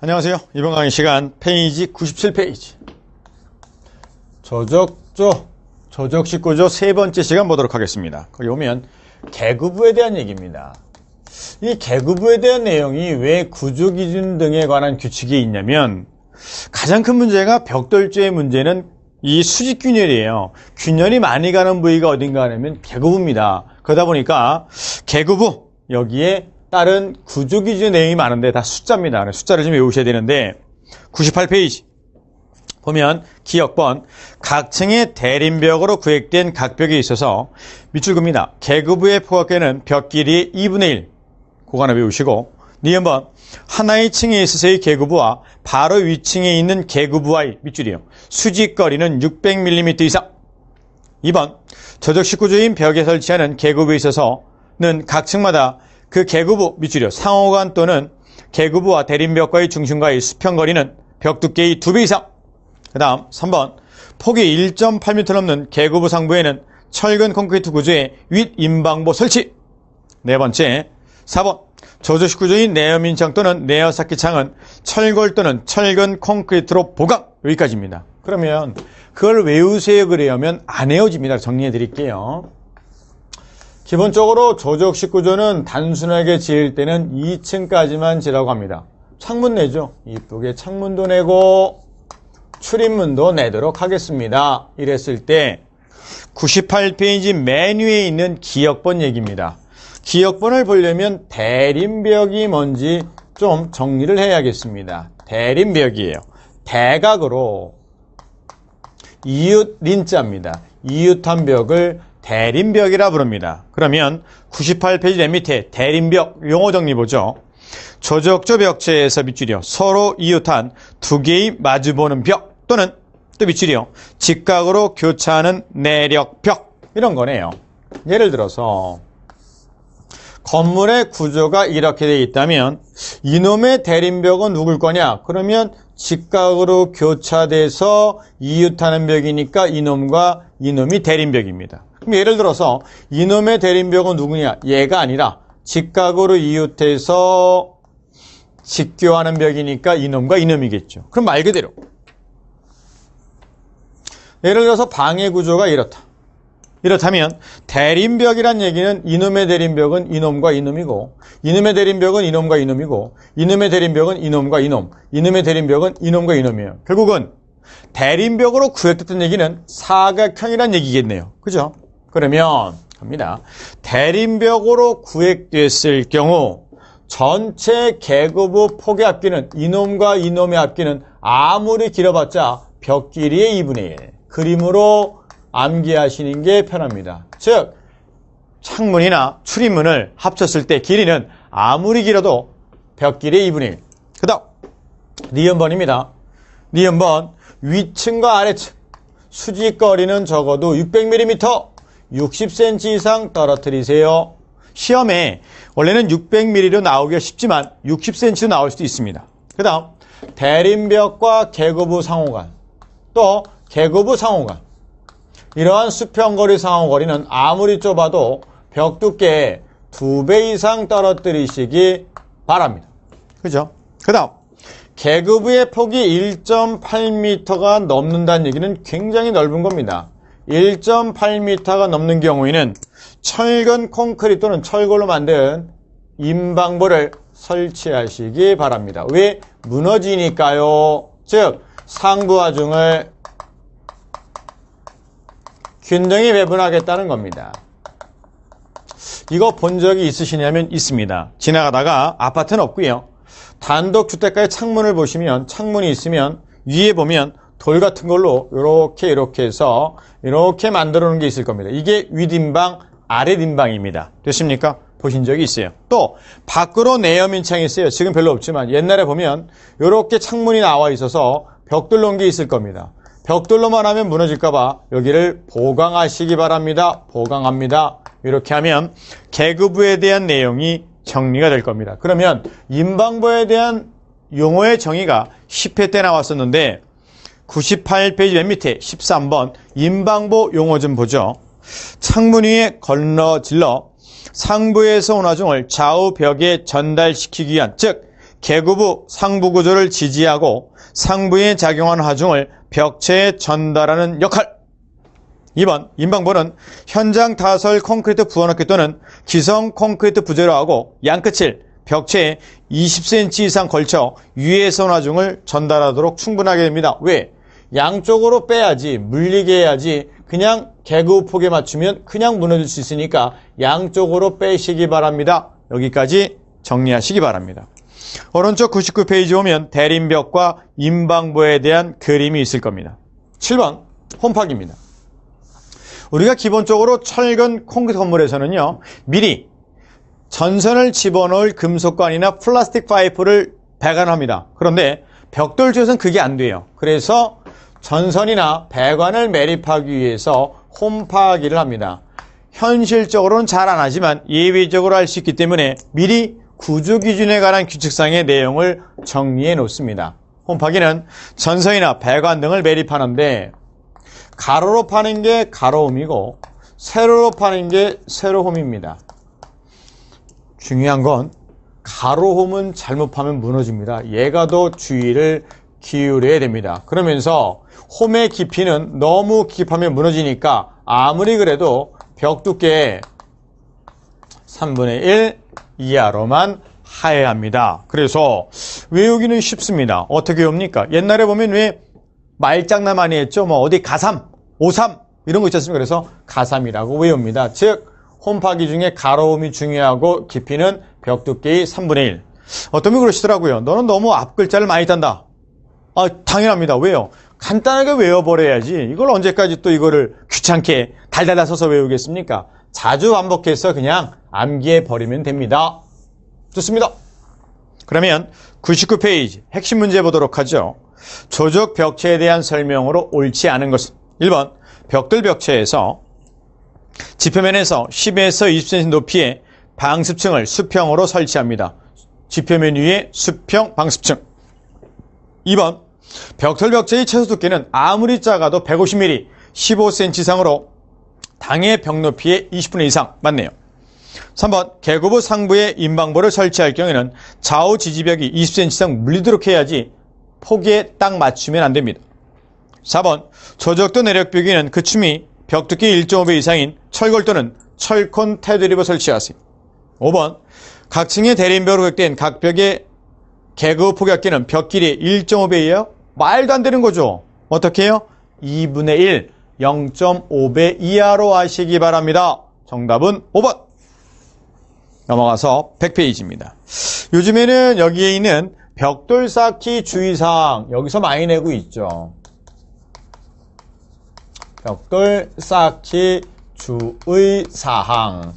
안녕하세요. 이번 강의 시간 페이지 97페이지 저적식구조 세 번째 시간 보도록 하겠습니다. 거기 오면 계구부에 대한 얘기입니다. 이 계구부에 대한 내용이 왜 구조기준 등에 관한 규칙이 있냐면 가장 큰 문제가 벽돌조의 문제는 이 수직균열이에요. 균열이 많이 가는 부위가 어딘가 하면 계구부입니다. 그러다 보니까 계구부 여기에 다른 구조기준 내용이 많은데 다 숫자입니다. 숫자를 좀 외우셔야 되는데 98페이지 보면 기역번 각 층의 대림벽으로 구획된 각 벽에 있어서 밑줄입니다. 계구부의 포각계는 벽 길이의 2분의 1 그거 하나 외우시고 니은번 하나의 층에 있어서의 계구부와 바로 위층에 있는 계구부와의 밑줄이요. 수직거리는 600mm 이상 2번 저적식구조인 벽에 설치하는 계구부에 있어서는 각 층마다 그 계구부 밑줄이요. 상호간 또는 계구부와 대림벽과의 중심과의 수평거리는 벽 두께의 2배 이상. 그 다음 3번 폭이 1.8m 넘는 계구부 상부에는 철근 콘크리트 구조의 윗임방보 설치. 네 번째 4번 저적식구조인 내연민창 또는 내연삭기창은 철골 또는 철근 콘크리트로 보강. 여기까지입니다. 그러면 그걸 외우세요 그래야면 안 외워집니다. 정리해 드릴게요. 기본적으로 저적식구조는 단순하게 지을 때는 2층까지만 지라고 합니다. 창문 내죠. 이쁘게 창문도 내고 출입문도 내도록 하겠습니다. 이랬을 때 98페이지 맨 위에 있는 기역번 얘기입니다. 기역번을 보려면 대림벽이 뭔지 좀 정리를 해야겠습니다. 대림벽이에요. 대각으로 이웃 린자입니다. 이웃한 벽을 대림벽이라 부릅니다. 그러면 98페이지 맨 밑에 대림벽 용어 정리 보죠. 저적조 벽체에서 밑줄이요. 서로 이웃한 두 개의 마주보는 벽 또는 또 밑줄이요. 직각으로 교차하는 내력벽 이런 거네요. 예를 들어서 건물의 구조가 이렇게 되어 있다면 이놈의 대림벽은 누굴 거냐? 그러면 직각으로 교차돼서 이웃하는 벽이니까 이놈과 이놈이 대림벽입니다. 그럼 예를 들어서 이놈의 대림벽은 누구냐? 얘가 아니라 직각으로 이웃해서 직교하는 벽이니까 이놈과 이놈이겠죠. 그럼 말 그대로 예를 들어서 방해 구조가 이렇다면 대림벽이란 얘기는 이놈의 대림벽은 이놈과 이놈이고 이놈의 대림벽은 이놈과 이놈이고 이놈의 대림벽은 이놈과 이놈 이놈의 대림벽은 이놈과 이놈이에요. 결국은 대림벽으로 구획됐던 얘기는 사각형이란 얘기겠네요. 그죠? 그러면 갑니다. 대림벽으로 구획됐을 경우 전체 계구부 폭의 합계는 이놈과 이놈의 합계는 아무리 길어봤자 벽 길이의 2분의 1. 그림으로 암기하시는 게 편합니다. 즉 창문이나 출입문을 합쳤을 때 길이는 아무리 길어도 벽 길이의 2분의 1. 그 다음 니은번입니다. 니은번 위층과 아래층 수직거리는 적어도 600mm 60cm 이상 떨어뜨리세요. 시험에 원래는 600mm로 나오기가 쉽지만 60cm로 나올 수도 있습니다. 그 다음 대림벽과 계구부 상호간 또 계구부 상호간 이러한 수평거리 상호거리는 아무리 좁아도 벽 두께의 2배 이상 떨어뜨리시기 바랍니다. 그죠? 그 다음 계구부의 폭이 1.8m가 넘는다는 얘기는 굉장히 넓은 겁니다. 1.8m가 넘는 경우에는 철근 콘크리트 또는 철골로 만든 임방보를 설치하시기 바랍니다. 왜? 무너지니까요. 즉 상부 하중을 균등히 배분하겠다는 겁니다. 이거 본 적이 있으시냐면 있습니다. 지나가다가 아파트는 없고요. 단독주택가의 창문을 보시면 창문이 있으면 위에 보면 돌 같은 걸로 이렇게 해서 이렇게 만들어 놓은 게 있을 겁니다. 이게 윗임방, 아랫임방입니다. 됐습니까? 보신 적이 있어요. 또 밖으로 내연민창이 있어요. 지금 별로 없지만 옛날에 보면 이렇게 창문이 나와 있어서 벽돌 놓은 게 있을 겁니다. 벽돌로만 하면 무너질까봐 여기를 보강하시기 바랍니다. 보강합니다. 이렇게 하면 계구부에 대한 내용이 정리가 될 겁니다. 그러면 임방보에 대한 용어의 정의가 10회 때 나왔었는데 98페이지 맨 밑에 13번 임방보 용어 좀 보죠. 창문 위에 걸러질러 상부에서 온 화중을 좌우 벽에 전달시키기 위한 즉 계구부, 상부 구조를 지지하고 상부에 작용한 하중을 벽체에 전달하는 역할. 2번, 인방부는 현장 타설 콘크리트 부원업계 또는 기성 콘크리트 부재로 하고 양끝을 벽체에 20cm 이상 걸쳐 위에선 하중을 전달하도록 충분하게 됩니다. 왜? 양쪽으로 빼야지, 물리게 해야지. 그냥 계구 폭에 맞추면 그냥 무너질 수 있으니까 양쪽으로 빼시기 바랍니다. 여기까지 정리하시기 바랍니다. 오른쪽 99페이지 오면 대림벽과 인방부에 대한 그림이 있을 겁니다. 7번 홈팍입니다. 우리가 기본적으로 철근 콘크리트 건물에서는요, 미리 전선을 집어넣을 금속관이나 플라스틱 파이프를 배관합니다. 그런데 벽돌 쪽에서는 그게 안 돼요. 그래서 전선이나 배관을 매립하기 위해서 홈파기를 합니다. 현실적으로는 잘 안 하지만 예외적으로 할 수 있기 때문에 미리 구조 기준에 관한 규칙상의 내용을 정리해 놓습니다. 홈파기는 전선이나 배관 등을 매립하는데 가로로 파는 게 가로홈이고 세로로 파는 게 세로홈입니다. 중요한 건 가로홈은 잘못 파면 무너집니다. 얘가 더 주의를 기울여야 됩니다. 그러면서 홈의 깊이는 너무 깊하면 무너지니까 아무리 그래도 벽 두께 3분의 1 이하로만 하여야 합니다. 그래서 외우기는 쉽습니다. 어떻게 외웁니까? 옛날에 보면 왜 말장난 많이 했죠? 뭐 어디 가삼, 오삼 이런 거 있지 않습니까? 그래서 가삼이라고 외웁니다. 즉 홈파기 중에 가로홈이 중요하고 깊이는 벽 두께의 3분의 1. 어떤 분이 그러시더라고요. 너는 너무 앞글자를 많이 딴다. 당연합니다. 왜요? 간단하게 외워버려야지. 이걸 언제까지 또 이거를 귀찮게 달달달 써서 외우겠습니까? 자주 반복해서 그냥 암기해버리면 됩니다. 좋습니다. 그러면 99페이지 핵심 문제 보도록 하죠. 조적 벽체에 대한 설명으로 옳지 않은 것은 1번 벽돌 벽체에서 지표면에서 10에서 20cm 높이의 방습층을 수평으로 설치합니다. 지표면 위에 수평 방습층. 2번 벽돌 벽체의 최소 두께는 아무리 작아도 150mm, 15cm 이상으로 당의 벽 높이의 20분의 이상. 맞네요. 3번 계구부 상부에 인방부를 설치할 경우에는 좌우 지지벽이 20cm 이상 물리도록 해야지 폭에 딱 맞추면 안 됩니다. 4번 조적도 내력벽에는 그 춤이 벽 두께 1.5배 이상인 철골 또는 철콘 테두리를 설치하세요. 5번 각 층의 대림벽으로 획된 각 벽의 계구 폭약계는 벽 길이 1.5배예요? 말도 안 되는 거죠. 어떻게 해요? 2분의 1, 0.5배 이하로 하시기 바랍니다. 정답은 5번. 넘어가서 100페이지입니다. 요즘에는 여기에 있는 벽돌 쌓기 주의사항 여기서 많이 내고 있죠. 벽돌 쌓기 주의사항.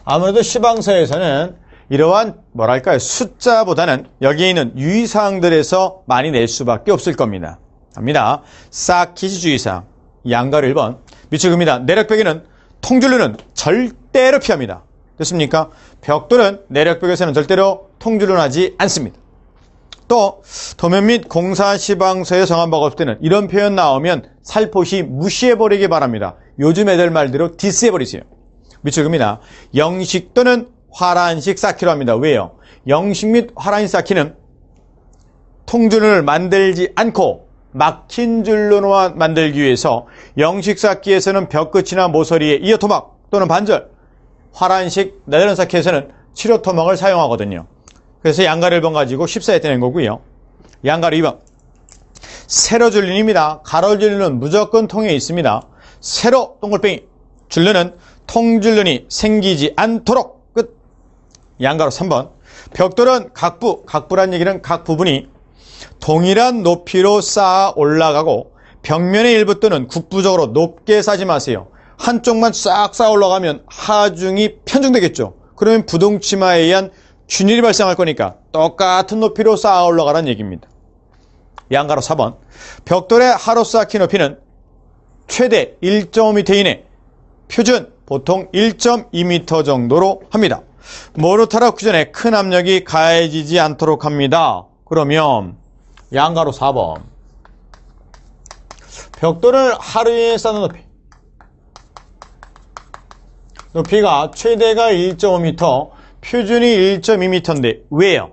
아무래도 시방서에서는 이러한 뭐랄까요 숫자보다는 여기에 있는 유의사항들에서 많이 낼 수밖에 없을 겁니다. 갑니다. 쌓기 주의사항. 양가로 1번. 미축입니다. 내력벽에는 통줄루는 절대로 피합니다. 됐습니까? 벽돌은 내력벽에서는 절대로 통줄루는 하지 않습니다. 또 도면 및 공사 시방서에 정한 바가 없을 때는 이런 표현 나오면 살포시 무시해버리기 바랍니다. 요즘 애들 말대로 디스해버리세요. 미축입니다. 영식 또는 화란식 쌓기로 합니다. 왜요? 영식 및 화란식 쌓기는 통줄루를 만들지 않고 막힌 줄로만 만들기 위해서 영식 쌓기에서는 벽끝이나 모서리에 이어토막 또는 반절, 화란식 네덜란드 쌓기에서는 치료토막을 사용하거든요. 그래서 양가로 1번 가지고 14에 떼낸 거고요. 양가로 2번. 세로 줄눈입니다. 가로 줄눈은 무조건 통에 있습니다. 세로 동글뱅이. 줄눈은 통줄눈이 생기지 않도록 끝. 양가로 3번. 벽돌은 각부란 얘기는 각 부분이 동일한 높이로 쌓아 올라가고 벽면의 일부 또는 국부적으로 높게 쌓지 마세요. 한쪽만 싹 쌓아 올라가면 하중이 편중되겠죠. 그러면 부동치마에 의한 균일이 발생할 거니까 똑같은 높이로 쌓아 올라가라는 얘기입니다. 양가로 4번. 벽돌의 하로 쌓기 높이는 최대 1.5m 이내, 표준 보통 1.2m 정도로 합니다. 모르타르 구전에 큰 압력이 가해지지 않도록 합니다. 그러면 양가로 4번. 벽돌을 하루 위에 쌓는 높이. 높이가 최대가 1.5m, 표준이 1.2m인데 왜요?